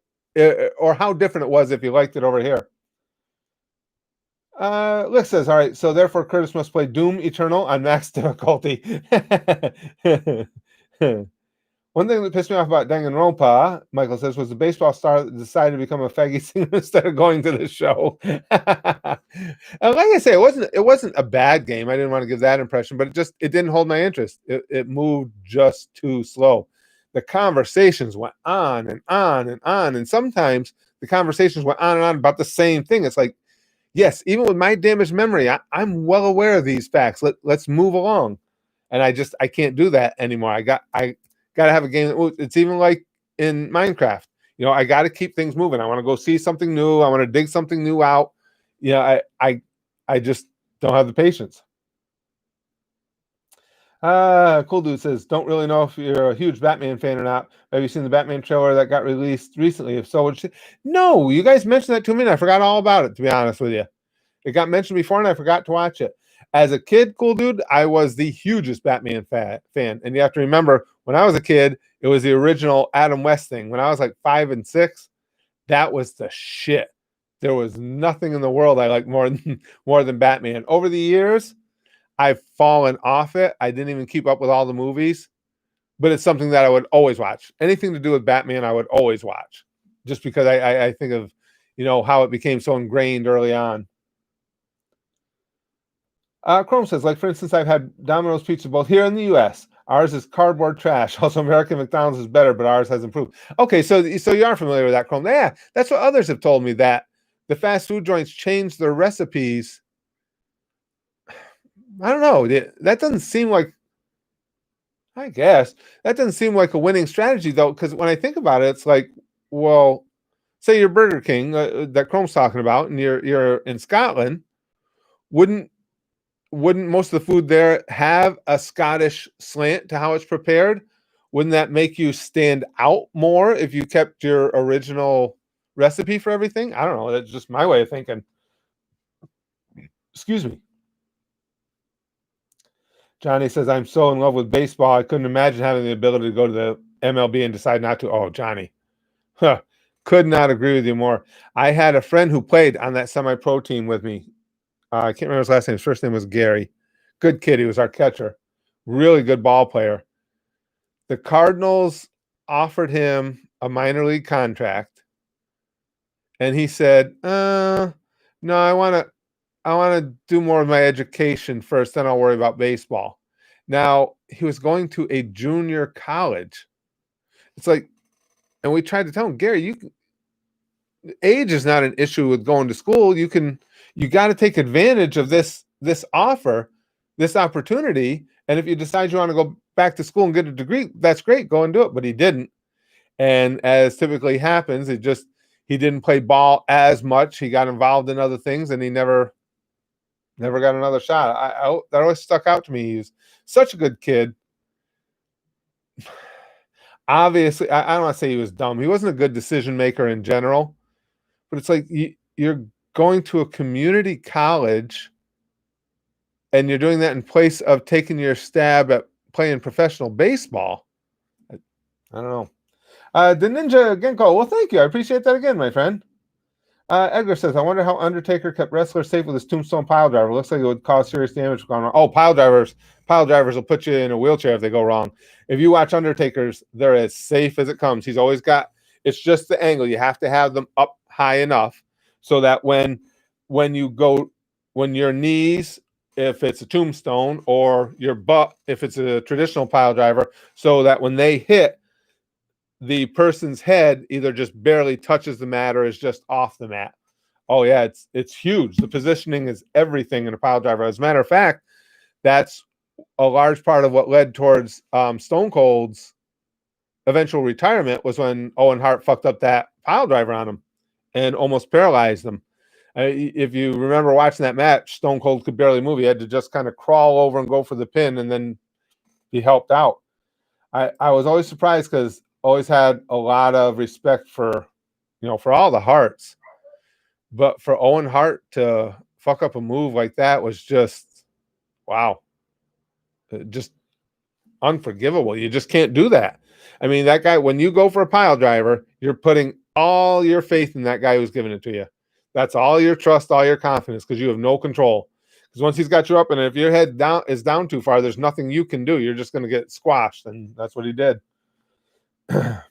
or how different it was if you liked it over here. Lick says, all right, so therefore Curtis must play Doom Eternal on max difficulty. One thing that pissed me off about Danganronpa, Michael says, was the baseball star that decided to become a faggy singer instead of going to the show. And like I say, it wasn't a bad game. I didn't want to give that impression, but it didn't hold my interest. It moved just too slow. The conversations went on and on and on, and sometimes the conversations went on and on about the same thing. It's like, yes, even with my damaged memory, I'm well aware of these facts. Let's move along. And I can't do that anymore. I got to have a game. It's even like in Minecraft. I got to keep things moving. I want to go see something new. I want to dig something new out. I just don't have the patience. Cool Dude says, don't really know if you're a huge Batman fan or not. Have you seen the Batman trailer that got released recently? If so, no, you guys mentioned that to me and I forgot all about it, to be honest with you. It got mentioned before and I forgot to watch it. As a kid, Cool Dude, I was the hugest Batman fan. And you have to remember, when I was a kid, it was the original Adam West thing. When I was like 5 and 6, that was the shit. There was nothing in the world I liked more than Batman. Over the years, I've fallen off it. I didn't even keep up with all the movies, but it's something that I would always watch. Anything to do with Batman, I would always watch, just because I think of, how it became so ingrained early on. Chrome says, like, for instance, I've had Domino's pizza both here in the U.S. Ours is cardboard trash. Also, American McDonald's is better, but ours has improved. Okay, so you are familiar with that, Chrome. Yeah, that's what others have told me, that the fast food joints change their recipes. I don't know. That doesn't seem like, I guess, that doesn't seem like a winning strategy, though, because when I think about it, it's like, well, say you're Burger King, that Chrome's talking about, and you're in Scotland, wouldn't most of the food there have a Scottish slant to how it's prepared? Wouldn't that make you stand out more if you kept your original recipe for everything? I don't know. That's just my way of thinking. Excuse me. Johnny says, I'm so in love with baseball, I couldn't imagine having the ability to go to the MLB and decide not to. Oh, Johnny. Huh. Could not agree with you more. I had a friend who played on that semi-pro team with me. I can't remember his last name. His first name was Gary. Good kid. He was our catcher. Really good ball player. The Cardinals offered him a minor league contract, and he said, "No, I want to do more of my education first, then I'll worry about baseball." Now, he was going to a junior college. It's like, and we tried to tell him, Gary, age is not an issue with going to school. You got to take advantage of this offer, this opportunity. And if you decide you want to go back to school and get a degree, that's great. Go and do it. But he didn't. And as typically happens, he didn't play ball as much. He got involved in other things, and he never got another shot. That always stuck out to me. He was such a good kid. Obviously, I don't want to say he was dumb. He wasn't a good decision maker in general. But it's like you're going to a community college, and you're doing that in place of taking your stab at playing professional baseball. I don't know. The Ninja Genko, well, thank you. I appreciate that again, my friend. Edgar says, I wonder how Undertaker kept wrestlers safe with his tombstone pile driver. Looks like it would cause serious damage going wrong. Oh, pile drivers will put you in a wheelchair if they go wrong. If you watch Undertaker's, they're as safe as it comes. He's always got, it's just the angle. You have to have them up high enough so that when your knees, if it's a tombstone, or your butt, if it's a traditional pile driver, so that when they hit, the person's head either just barely touches the mat or is just off the mat. Oh yeah, it's huge. The positioning is everything in a pile driver. As a matter of fact, that's a large part of what led towards Stone Cold's eventual retirement, was when Owen Hart fucked up that pile driver on him and almost paralyzed him. If you remember watching that match, Stone Cold could barely move. He had to just kind of crawl over and go for the pin, and then he helped out. I was always surprised, because always had a lot of respect for all the Harts, but for Owen Hart to fuck up a move like that was just, wow, just unforgivable. You just can't do that. I mean, that guy, when you go for a pile driver, you're putting all your faith in that guy who's giving it to you. That's all your trust, all your confidence, because you have no control. Because once he's got you up, and if your head is down too far, there's nothing you can do. You're just going to get squashed, and that's what he did. Batman,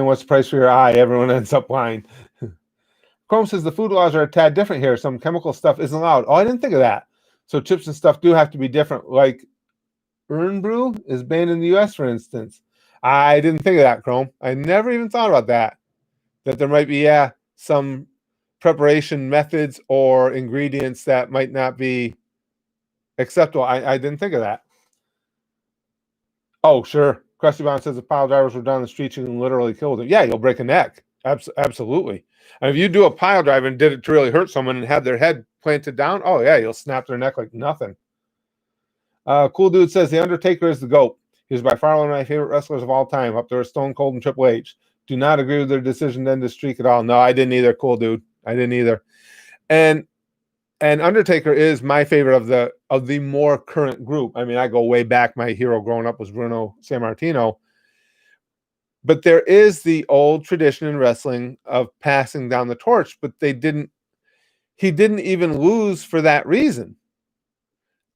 what's the price for your eye? Everyone ends up lying. Chrome says the food laws are a tad different here. Some chemical stuff isn't allowed. Oh, I didn't think of that. So chips and stuff do have to be different. Like Earn Brew is banned in the U.S., for instance. I didn't think of that, Chrome. I never even thought about that. That there might be, some preparation methods or ingredients that might not be acceptable. I didn't think of that. Oh, sure. Krusty Bond says if pile drivers were down the street, you can literally kill them. Yeah, you'll break a neck. Absolutely. And if you do a pile drive and did it to really hurt someone and had their head planted down, oh yeah, you'll snap their neck like nothing. Cool Dude says the Undertaker is the GOAT. He's by far one of my favorite wrestlers of all time, up there with Stone Cold and Triple H. Do not agree with their decision to end the streak at all. No, I didn't either, Cool Dude. I didn't either. And Undertaker is my favorite of the more current group. I mean, I go way back. My hero growing up was Bruno Sammartino. But there is the old tradition in wrestling of passing down the torch, but they didn't he didn't even lose for that reason.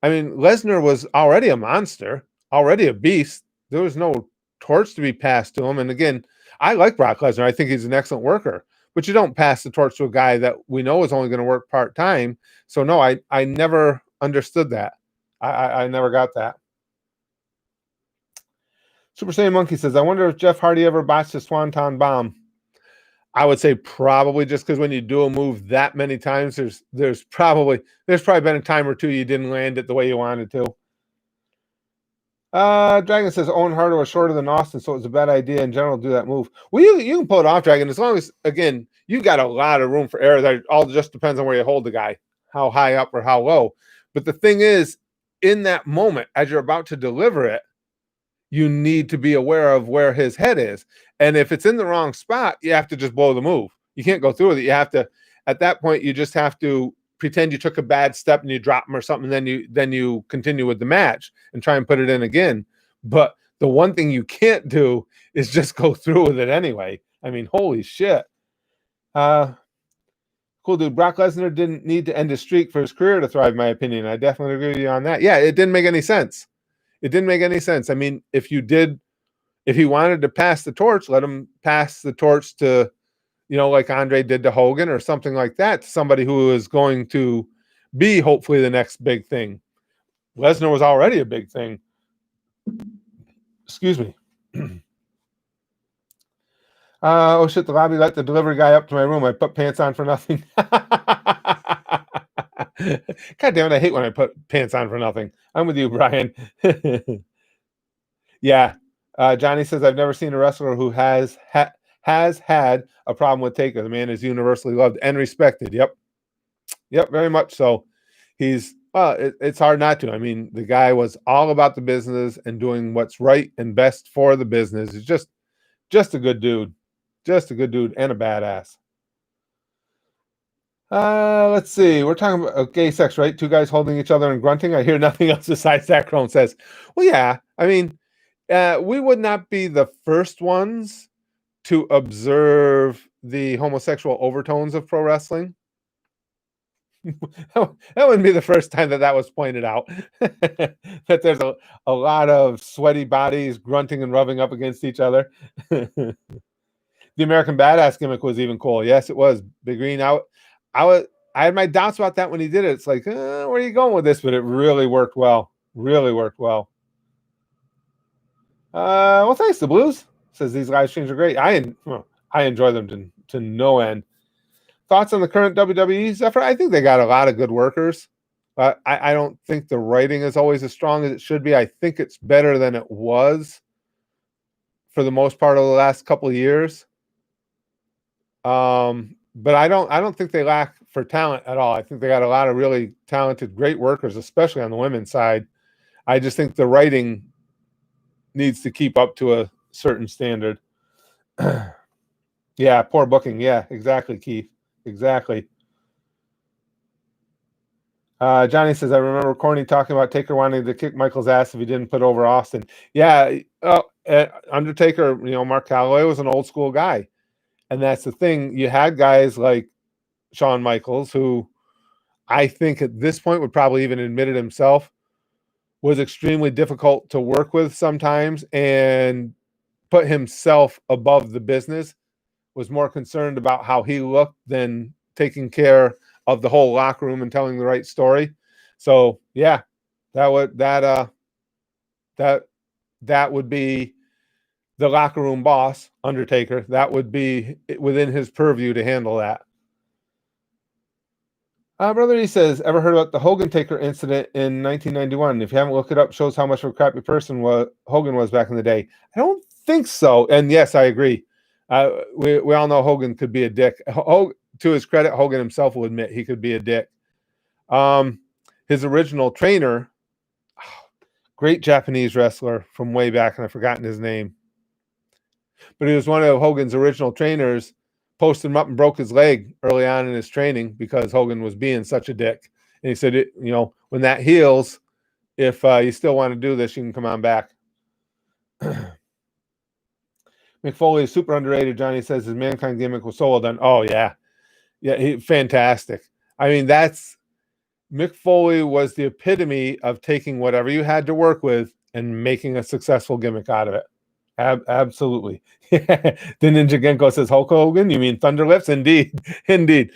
I mean, Lesnar was already a monster, already a beast. There was no torch to be passed to him. And again, I like Brock Lesnar. I think he's an excellent worker, but you don't pass the torch to a guy that we know is only going to work part-time. So no, I never understood that. I never got that. Super Saiyan Monkey says, I wonder if Jeff Hardy ever botched a Swanton Bomb. I would say probably, just because when you do a move that many times, there's probably been a time or two you didn't land it the way you wanted to. Dragon says Owen Hart was shorter than Austin, so it was a bad idea in general to do that move. Well, you can pull it off, Dragon, as long as, again, you got a lot of room for error. That all just depends on where you hold the guy, how high up or how low. But the thing is, in that moment, as you're about to deliver it, you need to be aware of where his head is. And if it's in the wrong spot, you have to just blow the move. You can't go through with it. You have to, at that point, you just have to pretend you took a bad step and you drop him or something. Then you continue with the match and try and put it in again. But the one thing you can't do is just go through with it anyway. I mean, holy shit. Cool dude. Brock Lesnar didn't need to end his streak for his career to thrive, in my opinion. I definitely agree with you on that. Yeah, it didn't make any sense. It didn't make any sense. I mean, if he wanted to pass the torch, let him pass the torch to, like Andre did to Hogan or something like that, to somebody who is going to be hopefully the next big thing. Lesnar was already a big thing. Excuse me. Oh shit, the lobby let the delivery guy up to my room. I put pants on for nothing. God damn it, I hate when I put pants on for nothing. I'm with you, Brian. Yeah. Johnny says, I've never seen a wrestler who has had a problem with Taker. The man is universally loved and respected. Yep, very much so. It's hard not to. I mean, the guy was all about the business and doing what's right and best for the business. He's just a good dude. Just a good dude and a badass. Let's see. We're talking about gay sex, right? Two guys holding each other and grunting. I hear nothing else besides that. Crone says, well, yeah. I mean, we would not be the first ones to observe the homosexual overtones of pro wrestling. That wouldn't be the first time that was pointed out. That there's a lot of sweaty bodies grunting and rubbing up against each other. The American Badass gimmick was even cool. Yes, it was. Big Green. I had my doubts about that when he did it. It's like, where are you going with this? But it really worked well. Really worked well. Well, thanks. The Blues says these live streams are great. I enjoy them to no end. Thoughts on the current WWE effort? I think they got a lot of good workers. I don't think the writing is always as strong as it should be. I think it's better than it was for the most part of the last couple of years. But I don't think they lack for talent at all. I think they got a lot of really talented, great workers, especially on the women's side. I just think the writing needs to keep up to a certain standard. Yeah, poor booking. Yeah, exactly, Keith. Exactly. Johnny says, I remember Corny talking about Taker wanting to kick Michael's ass if he didn't put over Austin. Yeah, Undertaker, Mark Calloway was an old school guy. And that's the thing. You had guys like Shawn Michaels, who I think at this point would probably even admit it himself, was extremely difficult to work with sometimes and put himself above the business, was more concerned about how he looked than taking care of the whole locker room and telling the right story. So yeah, that would be the locker room boss, Undertaker. That would be within his purview to handle that. Brother, he says, ever heard about the Hogan Taker incident in 1991? If you haven't looked it up, shows how much of a crappy person Hogan was back in the day. I don't think so. And yes, I agree. We all know Hogan could be a dick. To his credit, Hogan himself will admit he could be a dick. His original trainer, great Japanese wrestler from way back, and I've forgotten his name. But he was one of Hogan's original trainers, posted him up and broke his leg early on in his training because Hogan was being such a dick. And he said, when that heals, if you still want to do this, you can come on back. Mick Foley is super underrated. Johnny says his Mankind gimmick was so well done. Oh, yeah. Yeah, fantastic. I mean, Mick Foley was the epitome of taking whatever you had to work with and making a successful gimmick out of it. Absolutely. The Ninja Genko says, Hulk Hogan, you mean Thunder Lips? Indeed. Indeed.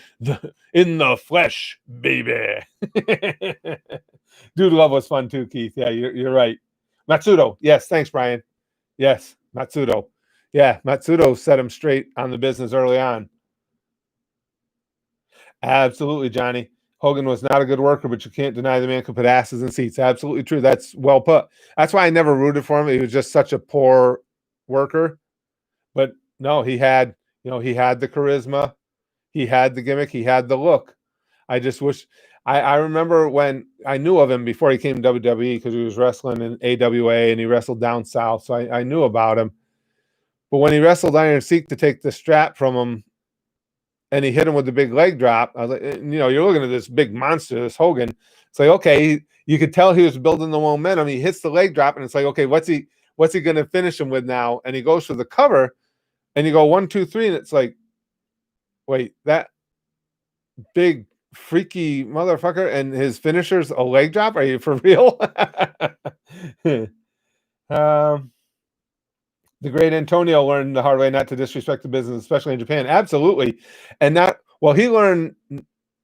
In the flesh, baby. Dude Love was fun too, Keith. Yeah, you're right. Matsudo. Yes, thanks, Brian. Yes, Matsudo. Yeah, Matsudo set him straight on the business early on. Absolutely, Johnny. Hogan was not a good worker, but you can't deny the man could put asses in seats. Absolutely true. That's well put. That's why I never rooted for him. He was just such a poor worker. But no, he had the charisma, he had the gimmick, he had the look. I just wish I remember when I knew of him before he came to WWE because he was wrestling in AWA and he wrestled down south. So I knew about him. But when he wrestled Iron Sheik to take the strap from him and he hit him with the big leg drop, I was like, you're looking at this big monster, this Hogan. It's like, okay, you could tell he was building the momentum. He hits the leg drop and it's like, okay, what's he going to finish him with now? And he goes for the cover and you go 1, 2, 3, and it's like, wait, that big freaky motherfucker and his finisher's a leg drop? Are you for real? The great Antonio learned the hard way not to disrespect the business, especially in Japan. Absolutely. And he learned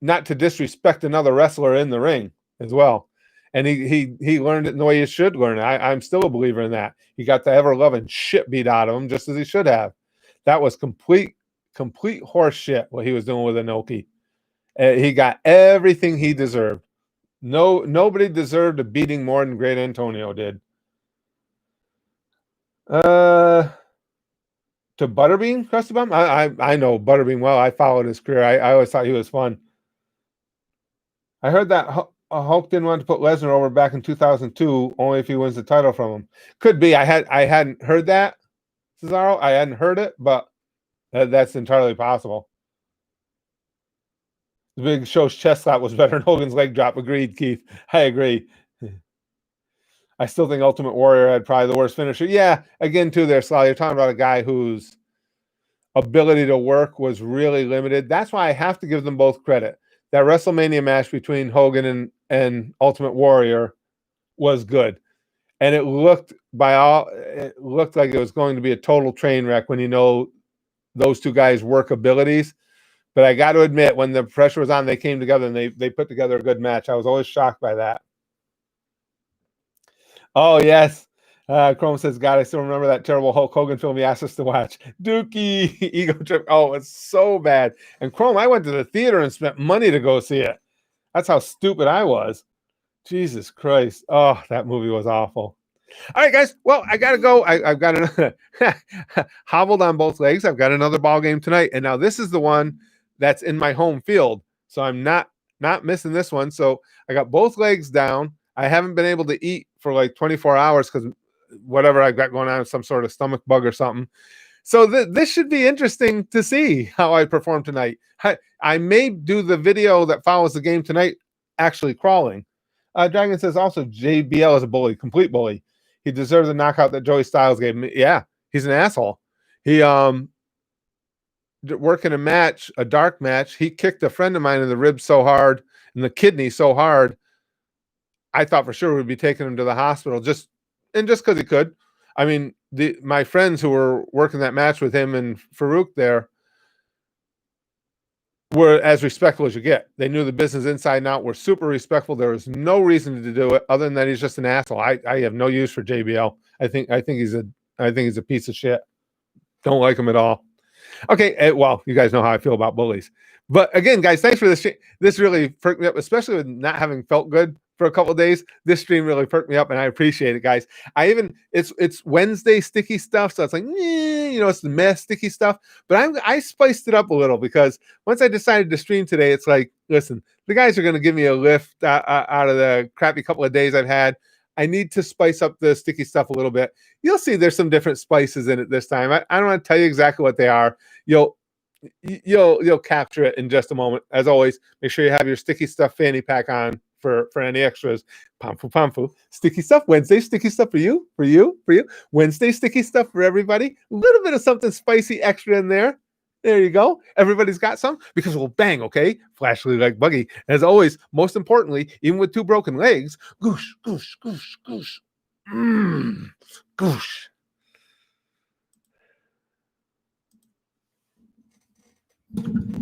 not to disrespect another wrestler in the ring as well. And he learned it in the way you should learn it. I'm still a believer in that. He got the ever-loving shit beat out of him just as he should have. That was complete horse shit what he was doing with Inoki. He got everything he deserved. Nobody deserved a beating more than Great Antonio did. To Butterbean, Krusty Bum? I know Butterbean well. I followed his career. I always thought he was fun. I heard that Hulk didn't want to put Lesnar over back in 2002, only if he wins the title from him. Could be. I hadn't heard that, Cesaro. I hadn't heard it, but that's entirely possible. The Big Show's chest slap was better than Hogan's leg drop. Agreed, Keith. I agree. I still think Ultimate Warrior had probably the worst finisher. Yeah, again, too, there, Sly. You're talking about a guy whose ability to work was really limited. That's why I have to give them both credit. That WrestleMania match between Hogan and Ultimate Warrior was good. And it looked like it was going to be a total train wreck when you know those two guys' work abilities. But I got to admit, when the pressure was on, they came together and they put together a good match. I was always shocked by that. Oh, yes. Chrome says, God, I still remember that terrible Hulk Hogan film he asked us to watch. Dookie, ego trip. Oh, it's so bad. And Chrome, I went to the theater and spent money to go see it. That's how stupid I was. Jesus Christ. Oh, that movie was awful. All right, guys. Well, I got to go. I've got another hobbled on both legs. I've got another ball game tonight. And now this is the one that's in my home field. So I'm not missing this one. So I got both legs down. I haven't been able to eat for like 24 hours because whatever I've got going on, some sort of stomach bug or something. So this should be interesting to see how I perform tonight. I may do the video that follows the game tonight actually crawling. Dragon says also JBL is a bully, complete bully. He deserves the knockout that Joey Styles gave him. Yeah, he's an asshole. He working a match, a dark match. He kicked a friend of mine in the ribs so hard, in the kidney so hard, I thought for sure we'd be taking him to the hospital just because he could. I mean, my friends who were working that match with him and Farouk there were as respectful as you get. They knew the business inside and out, were super respectful. There was no reason to do it other than that he's just an asshole. I have no use for JBL. I think he's a piece of shit. Don't like him at all. Okay, well, you guys know how I feel about bullies. But again, guys, thanks for this. This really perked me up, especially with not having felt good for a couple of days. This stream really perked me up, and I appreciate it, guys. It's Wednesday sticky stuff, so it's like, it's the mess sticky stuff. But I spiced it up a little because once I decided to stream today, it's like, listen, the guys are going to give me a lift out of the crappy couple of days I've had. I need to spice up the sticky stuff a little bit. You'll see there's some different spices in it this time. I don't want to tell you exactly what they are. You'll capture it in just a moment. As always, make sure you have your sticky stuff fanny pack on for any extras. Pamfu. Sticky stuff Wednesday, sticky stuff for you. Wednesday, sticky stuff for everybody. A little bit of something spicy extra in there. There you go. Everybody's got some because we'll bang, okay? Flashly leg buggy. As always, most importantly, even with 2 broken legs, goosh, goosh, goosh, goosh. Goosh.